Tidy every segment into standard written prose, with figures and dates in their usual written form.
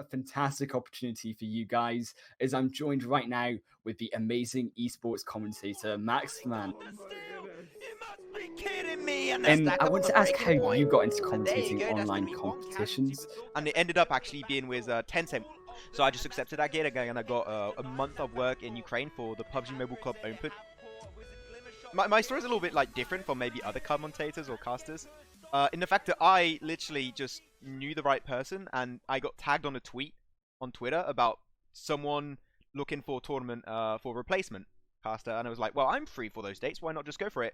a fantastic opportunity for you guys as I'm joined right now with the amazing esports commentator Max Man. And I want to ask how you got into commentating online competitions. And it ended up actually being with Tencent. So I just accepted that gig again, and I got a month of work in Ukraine for the PUBG Mobile Club Open. My story is a little bit like different from maybe other commentators or casters, in the fact that I literally just knew the right person, and I got tagged on a tweet on Twitter about someone looking for a tournament for a replacement caster, and I was like, well, I'm free for those dates, why not just go for it?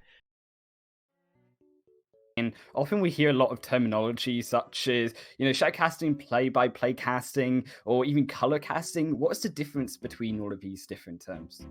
And often we hear a lot of terminology such as, shoutcasting, play-by-play casting, or even color casting. What's the difference between all of these different terms?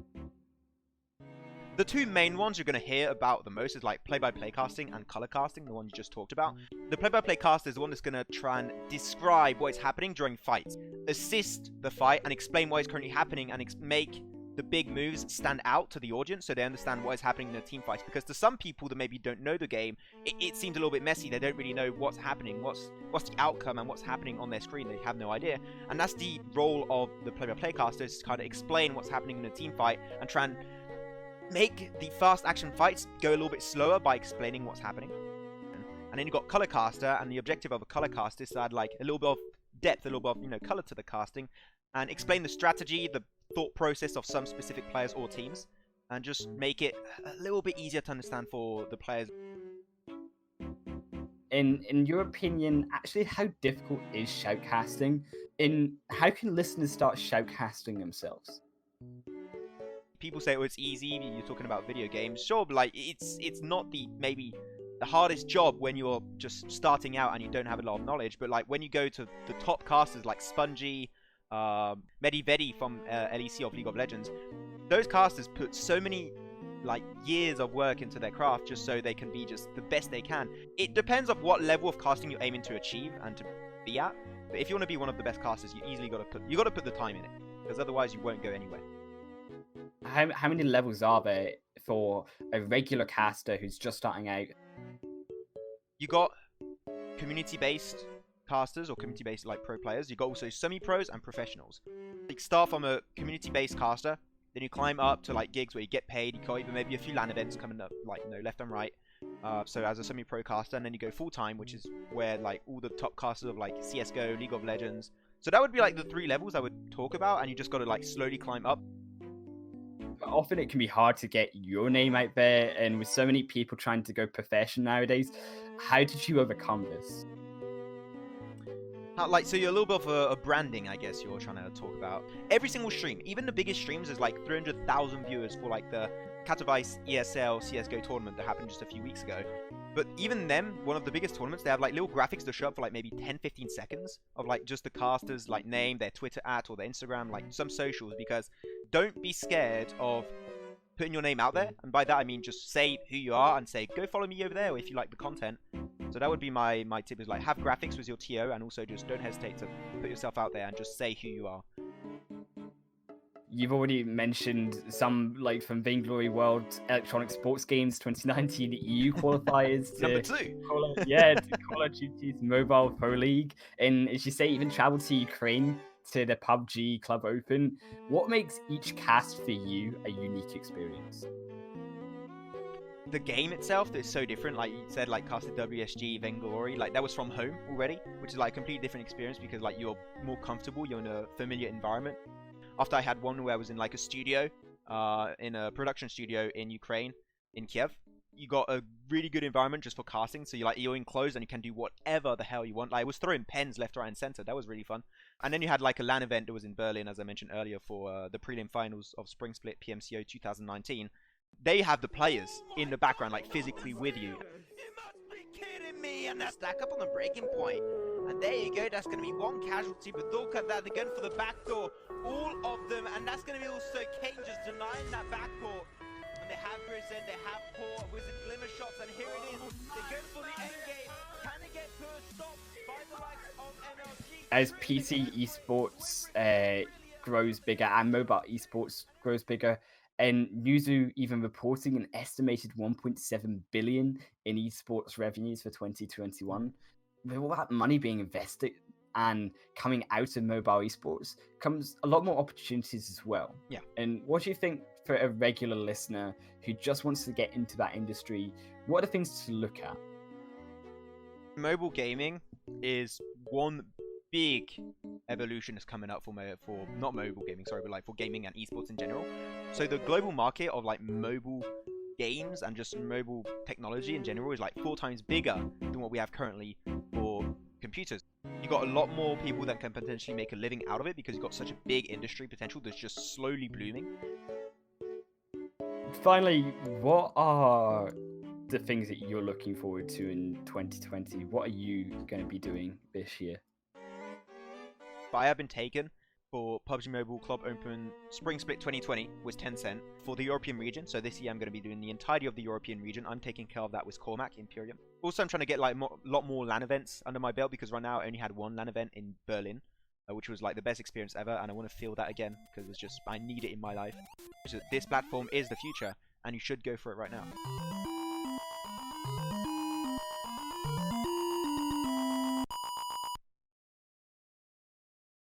The two main ones you're going to hear about the most is like play-by-play casting and color casting, the one you just talked about. The play-by-play caster is the one that's going to try and describe what is happening during fights, assist the fight, and explain what is currently happening, and make the big moves stand out to the audience so they understand what is happening in the team fights. Because to some people that maybe don't know the game, it seems a little bit messy. They don't really know what's happening, what's the outcome, and what's happening on their screen. They have no idea. And that's the role of the play-by-play caster, is to kind of explain what's happening in the team fight and try and make the fast action fights go a little bit slower by explaining what's happening. And then you've got color caster, and the objective of a color caster is to add like a little bit of depth, a little bit of color to the casting, and explain the strategy, the thought process of some specific players or teams, and just make it a little bit easier to understand for the players. In your opinion, actually, how difficult is shoutcasting? And how can listeners start shoutcasting themselves? People say, oh, it's easy, you're talking about video games. Sure, but like it's not maybe the hardest job when you're just starting out and you don't have a lot of knowledge. But like when you go to the top casters like Spongy, Medivedi from LEC of League of Legends, those casters put so many like years of work into their craft just so they can be just the best they can. It depends on what level of casting you're aiming to achieve and to be at. But if you want to be one of the best casters, you easily got to put the time in it, because otherwise you won't go anywhere. How many levels are there for a regular caster who's just starting out? You got community-based casters or community-based like pro players. You got also semi-pros and professionals. You start from a community-based caster, then you climb up to like gigs where you get paid. You got even maybe a few LAN events coming up, like left and right. So as a semi-pro caster, and then you go full-time, which is where like all the top casters of like CS:GO, League of Legends. So that would be like the 3 levels I would talk about, and you just got to like slowly climb up. Often it can be hard to get your name out there, and with so many people trying to go profession nowadays, how did you overcome this? So you're a little bit of a branding, I guess you're trying to talk about. Every single stream, even the biggest streams, is like 300,000 viewers for like the Katowice ESL CSGO tournament that happened just a few weeks ago. But even them, one of the biggest tournaments, they have like little graphics to show up for like maybe 10-15 seconds of like just the casters like name, their Twitter @ or their Instagram, like some socials, because don't be scared of putting your name out there. And by that I mean just say who you are and say, go follow me over there if you like the content. So that would be my tip, is like have graphics with your TO, and also just don't hesitate to put yourself out there and just say who you are. You've already mentioned some, like from Vainglory World Electronic Sports Games 2019 EU qualifiers to Number 2. to Call of Duty's Mobile Pro League, and as you say, even traveled to Ukraine to the PUBG Club Open. What makes each cast for you a unique experience? The game itself is so different. Like you said, like casted WSG, Vainglory, like that was from home already, which is like a completely different experience because like you're more comfortable, you're in a familiar environment. After I had one where I was in like a studio, in a production studio in Ukraine, in Kiev, you got a really good environment just for casting. So you're enclosed and you can do whatever the hell you want. Like I was throwing pens left, right, and center. That was really fun. And then you had like a LAN event that was in Berlin, as I mentioned earlier, for the prelim finals of Spring Split PMCO 2019. They have the players in the background, like physically with you. You must be kidding me! And they stack up on the breaking point. And there you go, that's going to be one casualty, but look at that, they're going for the back door, all of them, and that's going to be also Kane just denying that backport. And they have Grizzend, they have Port, Wizard Glimmer shots, and here it is, they're going for the end game. Can they get first stop by the likes of NRG? As PC esports grows bigger and mobile esports grows bigger, and Newzoo even reporting an estimated 1.7 billion in esports revenues for 2021. With all that money being invested and coming out of mobile esports comes a lot more opportunities as well. Yeah. And what do you think for a regular listener who just wants to get into that industry? What are the things to look at? Mobile gaming is one big evolution that's coming up for not mobile gaming, sorry, but like for gaming and esports in general. So the global market of like mobile games and just mobile technology in general is like 4 times bigger than what we have currently for computers. You got a lot more people that can potentially make a living out of it because you've got such a big industry potential that's just slowly blooming. Finally, what are the things that you're looking forward to in 2020? What are you going to be doing this year? But I have been taken for PUBG Mobile Club Open Spring Split 2020 with Tencent for the European region. So this year I'm going to be doing the entirety of the European region. I'm taking care of that with Cormac Imperium. Also, I'm trying to get like a lot more LAN events under my belt because right now I only had 1 LAN event in Berlin, which was like the best experience ever, and I want to feel that again because it's just I need it in my life. So this platform is the future, and you should go for it right now.